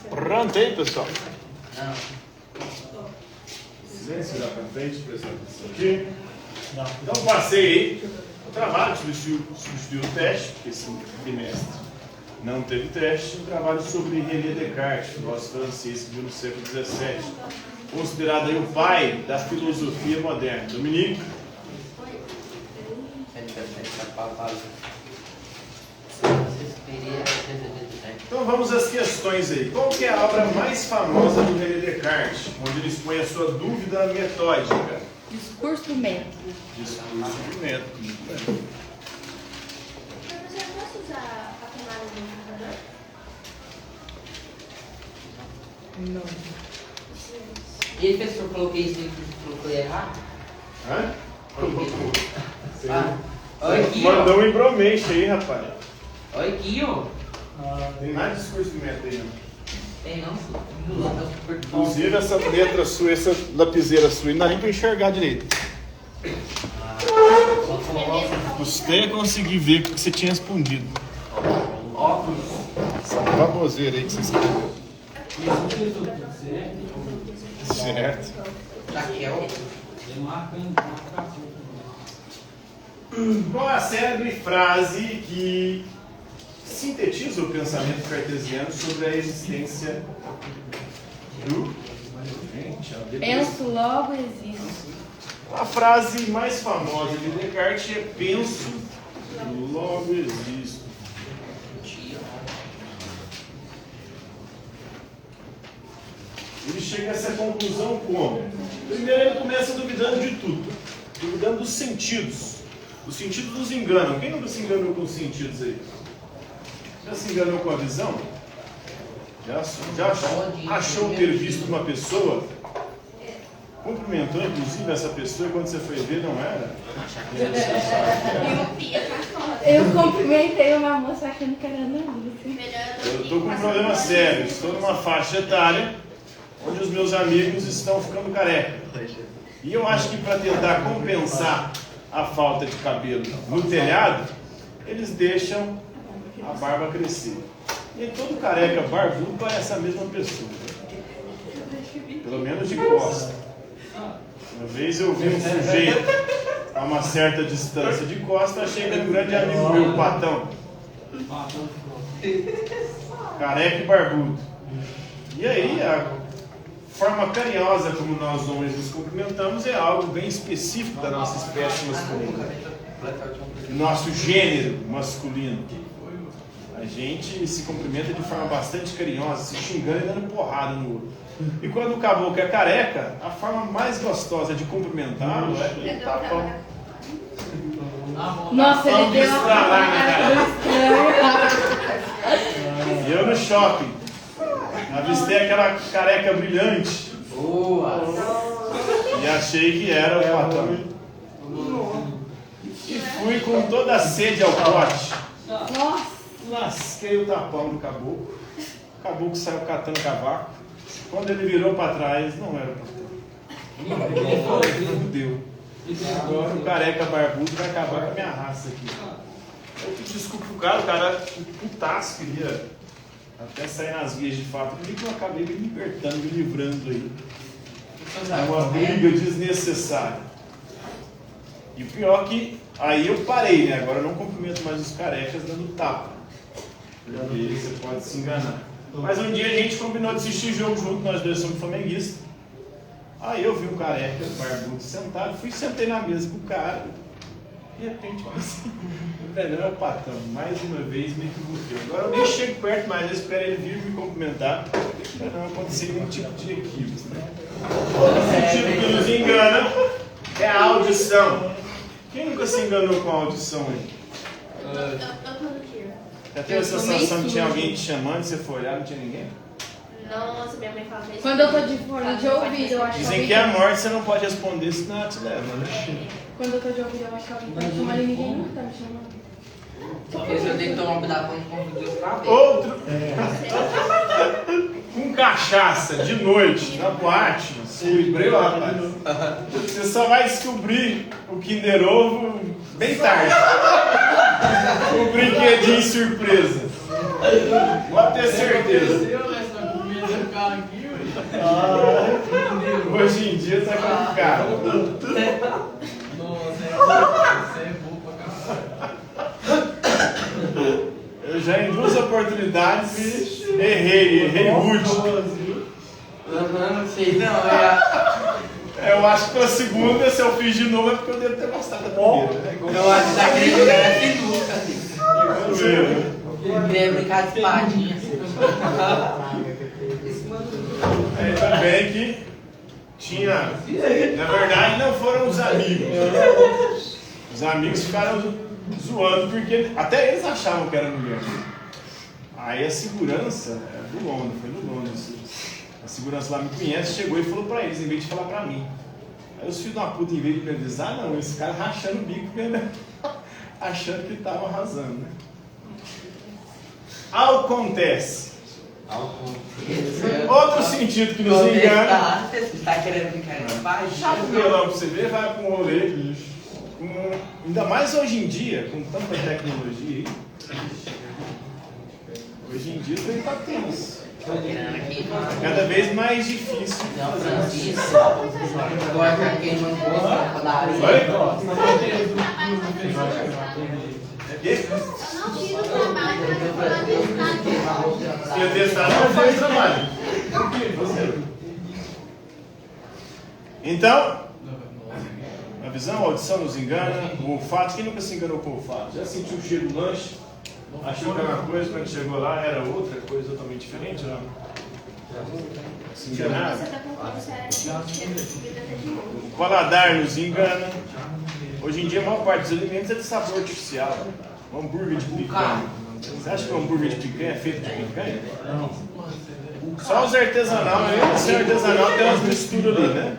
Pronto aí, pessoal? Não. Silêncio da frente, prestando atenção aqui. Então passei aí o trabalho, substituiu o teste, porque esse trimestre não teve teste, um trabalho sobre René Descartes, filósofo francês que viveu no século XVII, considerado aí o pai da filosofia moderna. Dominique? Então vamos às questões aí. Qual que é a obra mais famosa do René Descartes, onde ele expõe a sua dúvida metódica? Discurso do método. Discurso do método. Professor, eu posso usar a tomada do computador? Não. E aí, professor, coloquei isso aqui, colocou errado? Hã? Olha aqui, Mandou ó. um embromation aí, rapaz. Olha aqui, ó. Tem nada de discurso do método aí, não. Tem não, Inclusive essa letra sua, essa lapiseira sua, não dá nem pra enxergar direito. Custei a conseguir ver o que você tinha respondido. Óculos. Essa baboseira aí que você escreveu. Certo. Raquel. Qual é a célebre frase que sintetiza o pensamento cartesiano sobre a existência do... Gente, Penso, logo existo. a frase mais famosa de Descartes é penso, logo existo. Ele chega a essa conclusão como? Primeiro ele começa duvidando de tudo, duvidando dos sentidos. Os sentidos nos enganam. Quem nunca se enganou com os sentidos aí? Já se enganou com a visão? Já achou ter visto uma pessoa? Cumprimentou inclusive essa pessoa e quando você foi ver não era? Eu cumprimentei uma moça achando que era Ana Lúcia. Eu estou com um problema sério. Estou numa faixa etária onde os meus amigos estão ficando careca. E eu acho que para tentar compensar a falta de cabelo no telhado, eles deixam a barba crescer. E todo careca barbudo parece a mesma pessoa. Pelo menos de costa. Uma vez eu vi um sujeito a uma certa distância de costa, achei que era um grande amigo meu, o Patão. Careca e barbudo. E aí, a forma carinhosa como nós homens nos cumprimentamos é algo bem específico da nossa espécie masculina. Do nosso gênero masculino. A gente se cumprimenta de forma bastante carinhosa, se xingando e dando porrada no outro. E quando o caboclo é careca, a forma mais gostosa de cumprimentá-lo é ele tapão. Nossa, ele deu uma Estralar estranha. E eu no shopping, avistei aquela careca brilhante. Boa. E achei que era o Patão. E fui com toda a sede ao pote. Nossa. Lasquei o tapão do caboclo. O caboclo saiu catando cavaco. Quando ele virou para trás, não era o Patão. Fudeu. Agora o careca barbudo vai acabar com a minha raça aqui. Eu pedi desculpa pro cara, o cara putaço queria até sair nas vias de fato. Por que eu acabei me libertando, me livrando aí? É uma briga desnecessária. E o pior que aí eu parei, né? Agora eu não cumprimento mais os carecas dando tapa. Porque você pode se enganar. Mas um dia a gente combinou de assistir jogo junto, nós dois somos flamenguistas. Aí eu vi um careca barbudo sentado, sentei na mesa com o cara. De repente, assim, o velho é o Patão. Mais uma vez me equivoquei. Agora eu nem chego perto mais, eu espero ele vir me cumprimentar. Para não acontecer nenhum tipo de equívoco. Né? Outro sentido que nos engana é a audição. Quem nunca se enganou com a audição aí? Já teve a sensação que tinha alguém te chamando, você foi olhar, não tinha ninguém? Nossa, minha mãe fala isso. Quando eu tô de fone de ouvido, eu acho que Dizem que a morte você não pode responder, senão ela te leva, né? Quando eu tô de ouvido, eu acho que alguém tá me chamando e ninguém nunca tá me chamando. Porque eu tenho que tomar um cuidado com os cabelos. Outro. Com cachaça, de noite, na boate, descobriu, rapaz. Você só vai descobrir o Kinder Ovo bem tarde. O brinquedinho surpresa. Pode ter certeza. Hoje em dia tá complicado. Nossa, você é burro pra caralho. Eu já em 2 oportunidades errei rude. Não sei não, Eu acho que pela segunda, se eu fiz de novo, é porque eu devo ter gostado da primeira. Né? eu acho que tá querendo jogar na sinuca, assim. Vamos ver, né? Queria brincar de espadinha. Ainda bem que tinha. Na verdade, não foram os amigos. Os amigos ficaram zoando, porque até eles achavam que era mulher. Aí a segurança, do Londres, foi no Londres. A segurança lá me conhece, chegou e falou pra eles, em vez de falar pra mim. Aí os filhos da puta, em vez de me avisar, não, esse cara rachando o bico, achando que tava arrasando, né? Acontece. Outro sentido que nos engana. Você está querendo brincar de Chapa o espadinha? violão pra você ver, vai pra um rolê, bicho. Ainda mais hoje em dia, com tanta tecnologia aí. Hoje em dia tem tá tenso. Tô querendo aqui. Cada vez mais difícil. Não, Francisco. Agora já queimando gosto na padaria. Oi? Eu não tiro o trabalho para fazer Se testar não faz trabalho. Então, a visão, a audição nos engana, o olfato, quem nunca se enganou com o olfato? Já sentiu o cheiro do lanche? Achou que era uma coisa, quando chegou lá era outra coisa totalmente diferente? Não? Se enganar? Você tá com fome, você é comida até de novo. O paladar nos engana. Hoje em dia a maior parte dos alimentos é de sabor artificial. Um hambúrguer de picanha. Você acha que o hambúrguer de picanha é feito de picanha? Não. Só os artesanal, mesmo assim, artesanal tem umas misturas ali, né?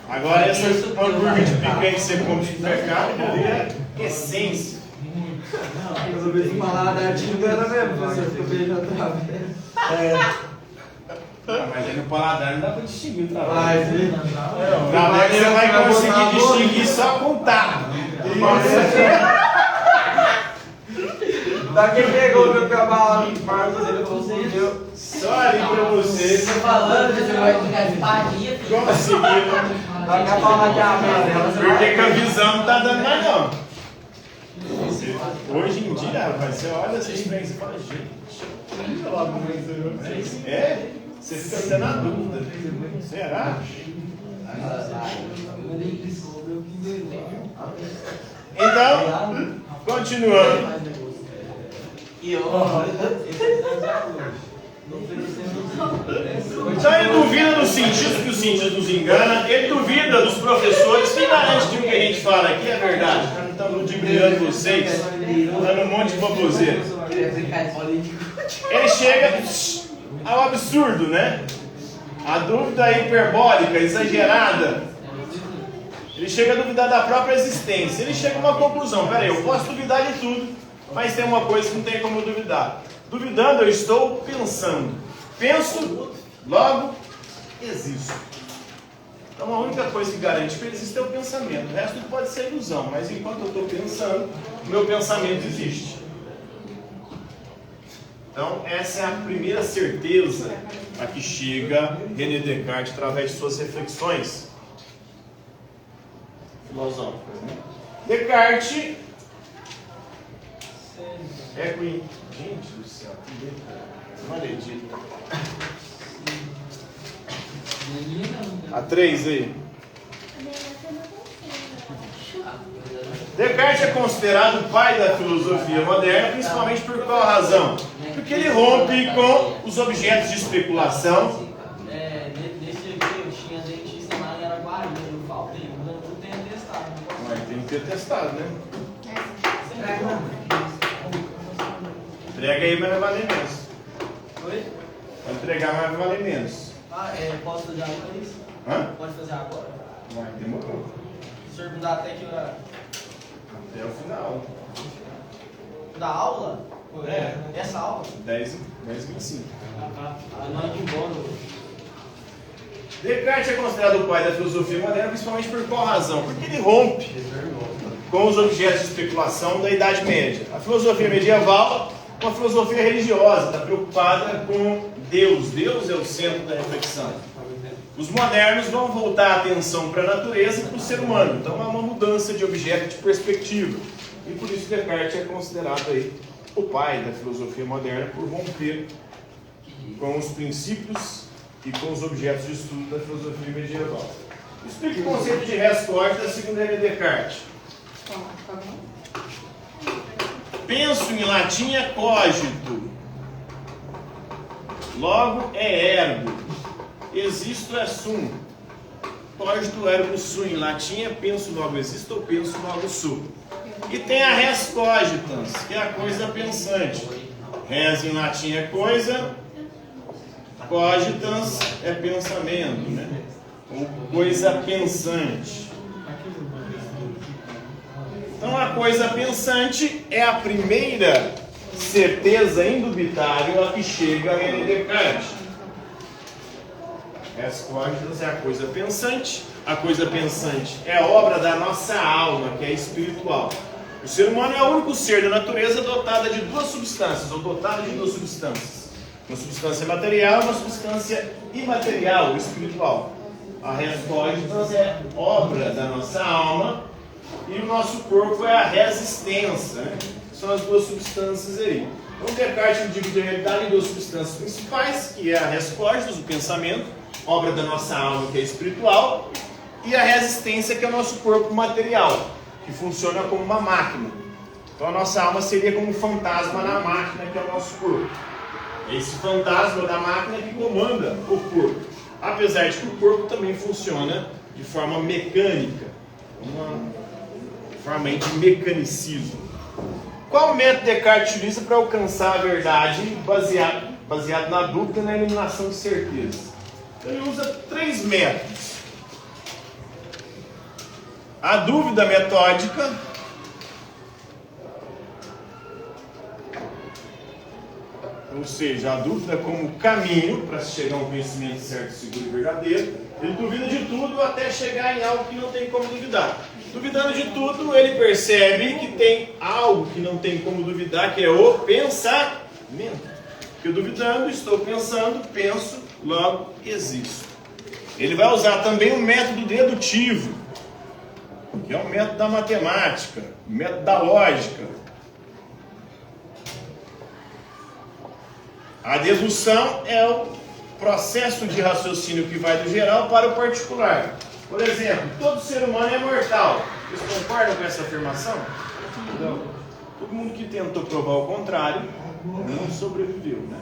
Agora essa hambúrguer de picanha que você compra no supermercado ali é essência. Mas eu vejo falar da arte engana mesmo, você fica beijando outra vez. Mas aí no paladar não dá pra distinguir o trabalho. Vai, sim. O trabalho você vai conseguir distinguir só com o tato. Daqui pegou meu cavalo, Marcos, ele conseguiu. Só ali pra vocês. Tô falando que você vai brincar de espadinha, filho. Conseguiram. Daqui a pouco aqui a mesa. Porque com a visão não tá dando mais não. Hoje em dia, rapaz, você olha esses trens e fala, gente. Você fica até na dúvida. Será? Então, continuando. Então ele duvida dos sentidos, que os sentidos nos enganam. Ele duvida dos professores. Quem garante que o que a gente fala aqui é verdade? Nós não estamos ludibriando vocês, dando um monte de baboseira. Ele chega ao absurdo, né? A dúvida hiperbólica, exagerada. Ele chega a duvidar da própria existência. Ele chega a uma conclusão. Peraí, eu posso duvidar de tudo, mas tem uma coisa que não tem como eu duvidar. Duvidando, eu estou pensando. Penso, logo, existo. Então a única coisa que garante que existe é o pensamento. O resto pode ser ilusão, mas enquanto eu estou pensando, o meu pensamento existe. Então essa é a primeira certeza a que chega René Descartes através de suas reflexões filosóficas. Né? Descartes é Queen. Gente do céu, que maledito. A 3 aí. Descartes é considerado o pai da filosofia moderna, principalmente por qual razão? Porque ele rompe com os objetos de especulação. Nesse aqui eu tinha dentista lá em Araguari, eu faltei, eu tenho testado. Mas tem que ter testado, né? Entrega aí, mas vai valer menos. Oi? Vai entregar, mas vai valer menos. Posso fazer agora isso? Hã? Pode fazer agora? Vai, demorou. O senhor me dá até que hora? Até o final. Da aula? É. Essa aula? 10h25. Não é de embora. Descartes é considerado o pai da filosofia moderna, principalmente por qual razão? Porque ele rompe com os objetos de especulação da Idade Média. A filosofia medieval, uma filosofia religiosa, está preocupada com Deus. Deus é o centro da reflexão. Os modernos vão voltar a atenção para a natureza e para o ser humano. Então, há uma mudança de objeto de perspectiva. E por isso Descartes é considerado aí o pai da filosofia moderna, por romper com os princípios e com os objetos de estudo da filosofia medieval. Explique o conceito de res cogita segundo René Descartes. Penso em latim é cogito, logo é ergo, existo é sum, cogito ergo sum, em latim é penso logo existo ou penso logo sum. E tem a res cogitans, que é a coisa pensante. Res em latim é coisa, cogitans é pensamento, né? Ou coisa pensante. Então a coisa pensante é a primeira certeza indubitável a que chega a René Descartes. Res cogitans é a coisa pensante é a obra da nossa alma, que é espiritual. O ser humano é o único ser da natureza dotada de duas substâncias, ou dotado de duas substâncias. Uma substância material e uma substância imaterial, espiritual. A res cogitans é obra da nossa alma e o nosso corpo é a res extensa, né? São as duas substâncias aí. Então Descartes divide a realidade em duas substâncias principais, que é a res cogitans, o pensamento, obra da nossa alma, que é espiritual, e a resistência, que é o nosso corpo material, que funciona como uma máquina. Então a nossa alma seria como um fantasma na máquina, que é o nosso corpo. É esse fantasma da máquina que comanda o corpo. Apesar de que o corpo também funciona de forma mecânica, uma forma de mecanicismo. Qual método Descartes utiliza para alcançar a verdade baseado na dúvida e na eliminação de certezas? Ele usa 3 métodos. A dúvida metódica, ou seja, a dúvida como caminho para se chegar a um conhecimento certo, seguro e verdadeiro. Ele duvida de tudo até chegar em algo que não tem como duvidar. Duvidando de tudo, ele percebe que tem algo que não tem como duvidar, que é o pensamento. Porque duvidando, estou pensando, penso, logo existo. Ele vai usar também o método dedutivo, que é o método da matemática, o método da lógica. A dedução é o processo de raciocínio que vai do geral para o particular. Por exemplo, todo ser humano é mortal. Vocês concordam com essa afirmação? Não. Todo mundo que tentou provar o contrário não sobreviveu, né?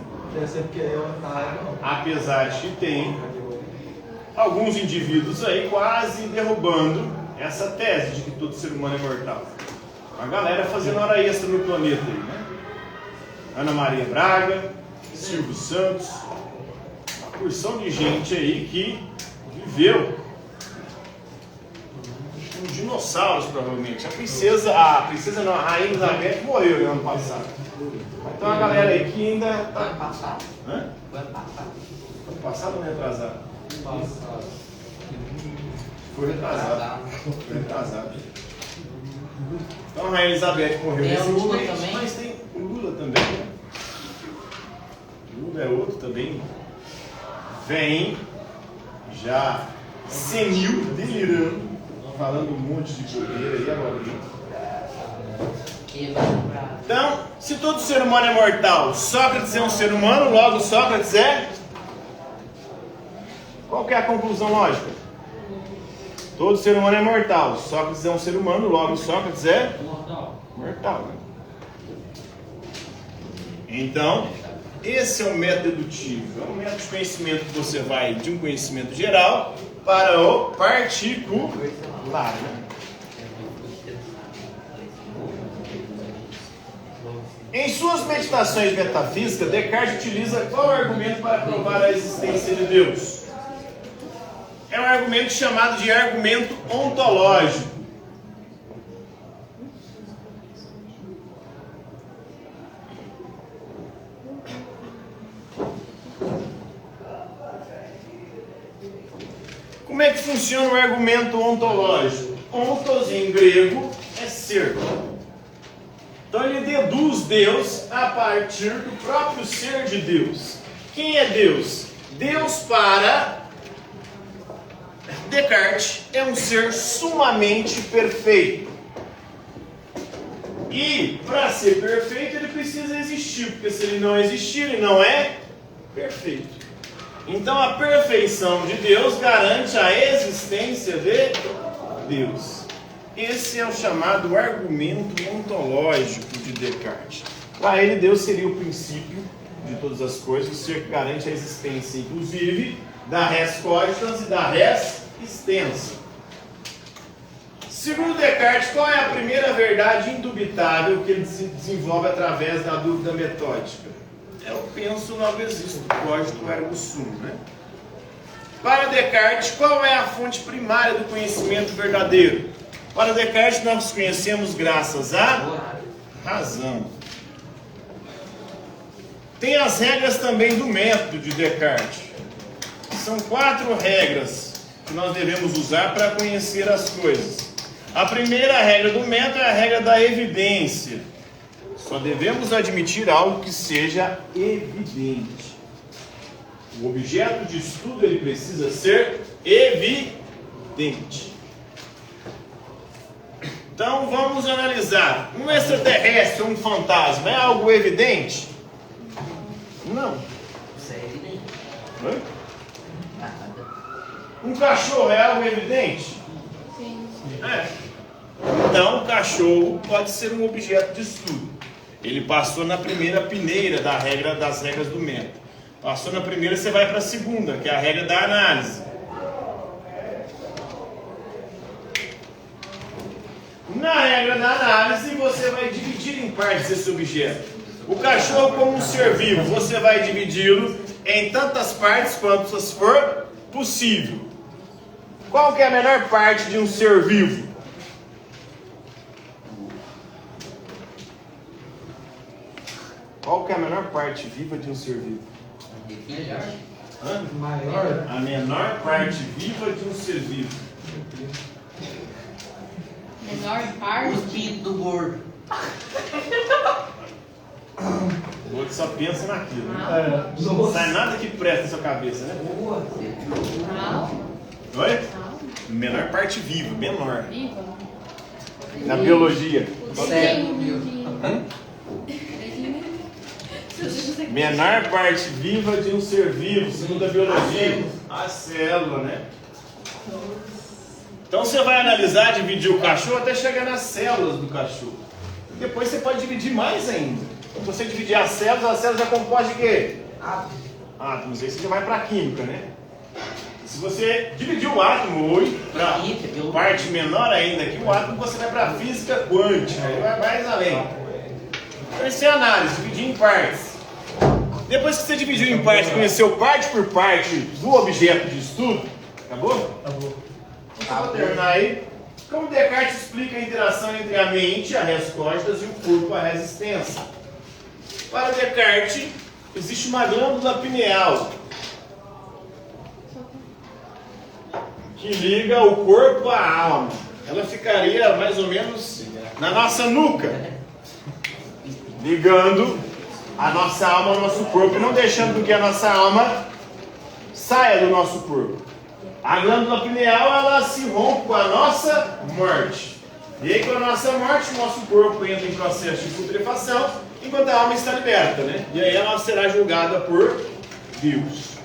Apesar de que tem alguns indivíduos aí quase derrubando essa tese de que todo ser humano é mortal. A galera fazendo hora extra no planeta aí, né? Ana Maria Braga, Silvio Santos, uma porção de gente aí que viveu. Os dinossauros, provavelmente. A Rainha Elizabeth morreu no ano passado. Então a galera aí que ainda tá... Ano passado? Hã? Ano passado. Ano passado ou não é atrasado? Passado. Foi retrasado. Foi retrasado. Então a Rainha Elizabeth morreu Tem o Lula recentemente, também? mas tem o Lula também, né? O Lula é outro também. Vem já senil, delirando, falando um monte de bobeira aí agora. Então, se todo ser humano é mortal, Sócrates é um ser humano, logo Sócrates é... Qual que é a conclusão lógica? Todo ser humano é mortal, Sócrates é um ser humano, logo Sócrates é... Mortal, né? Então, esse é o método dedutivo, é um método de conhecimento que você vai de um conhecimento geral para o particular, né? Em suas meditações metafísicas, Descartes utiliza qual argumento para provar a existência de Deus? É um argumento chamado de argumento ontológico. Como é que funciona o argumento ontológico? Ontos em grego é ser. Então ele deduz Deus a partir do próprio ser de Deus. Quem é Deus? Deus para Descartes é um ser sumamente perfeito. E para ser perfeito ele precisa existir, porque se ele não existir, ele não é perfeito. Então a perfeição de Deus garante a existência de Deus. Esse é o chamado argumento ontológico de Descartes. Para ele, Deus seria o princípio de todas as coisas, o ser que garante a existência, inclusive, da res cogitans e da res extensa. Segundo Descartes, qual é a primeira verdade indubitável que ele desenvolve através da dúvida metódica? Eu penso, não existo, cogito ergo sum, né? Para Descartes, qual é a fonte primária do conhecimento verdadeiro? Para Descartes, nós conhecemos graças à razão. Tem as regras também do método de Descartes. São 4 regras que nós devemos usar para conhecer as coisas. A primeira regra do método é a regra da evidência. Só devemos admitir algo que seja evidente. O objeto de estudo ele precisa ser evidente. Então vamos analisar. Um extraterrestre, um fantasma, é algo evidente? Não. Isso é evidente. Oi? Nada. Um cachorro é algo evidente? Sim. É. Então o cachorro pode ser um objeto de estudo. Ele passou na primeira peneira das regras do método. Passou na primeira, você vai para a segunda, que é a regra da análise. Na regra da análise, você vai dividir em partes esse objeto. O cachorro, como um ser vivo, você vai dividi-lo em tantas partes quantas for possível. Qual que é a menor parte de um ser vivo? Qual que é a menor parte viva de um ser vivo? Melhor. Hã? Maior. A menor parte viva de um ser vivo. Menor Os parte. pintos do gordo. O outro só pensa naquilo, né? Não Nossa. sai nada que presta na sua cabeça, né? Não. Oi? Não. Menor parte viva, menor. Viva. Na biologia. Hã? Menor parte viva de um ser vivo, segundo a biologia. A célula, né? Então você vai analisar, dividir o cachorro até chegar nas células do cachorro. Depois você pode dividir mais ainda. Se você dividir as células é composta de quê? Átomos. Aí você já vai para a química, né? Se você dividir o átomo hoje para parte menor ainda que o átomo, você vai para a física quântica. Aí vai mais além. Então isso é análise, dividir em partes. Depois que você dividiu em partes, conheceu parte por parte do objeto de estudo, acabou? Acabou. Então, vou terminar aí. Como Descartes explica a interação entre a mente, a res cogitans, e o corpo, a res extensa? Para Descartes, existe uma glândula pineal que liga o corpo à alma. Ela ficaria mais ou menos na nossa nuca, ligando a nossa alma ao nosso corpo e não deixando que a nossa alma saia do nosso corpo. A glândula pineal, ela se rompe com a nossa morte. E aí, com a nossa morte, o nosso corpo entra em processo de putrefação, enquanto a alma está liberta, né? E aí ela será julgada por Deus.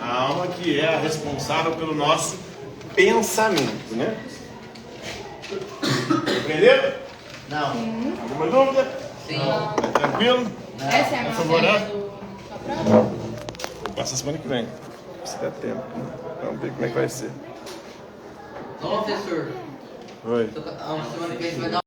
A alma que é a responsável pelo nosso pensamento, né? Entenderam? Não. Alguma dúvida? Sim. Tá tranquilo? Essa é a Por favor, matéria né? da prova? Passa a semana que vem. Se der tempo. Vamos ver como é que vai ser. Ô, professor. Oi. Uma semana que vem você vai dar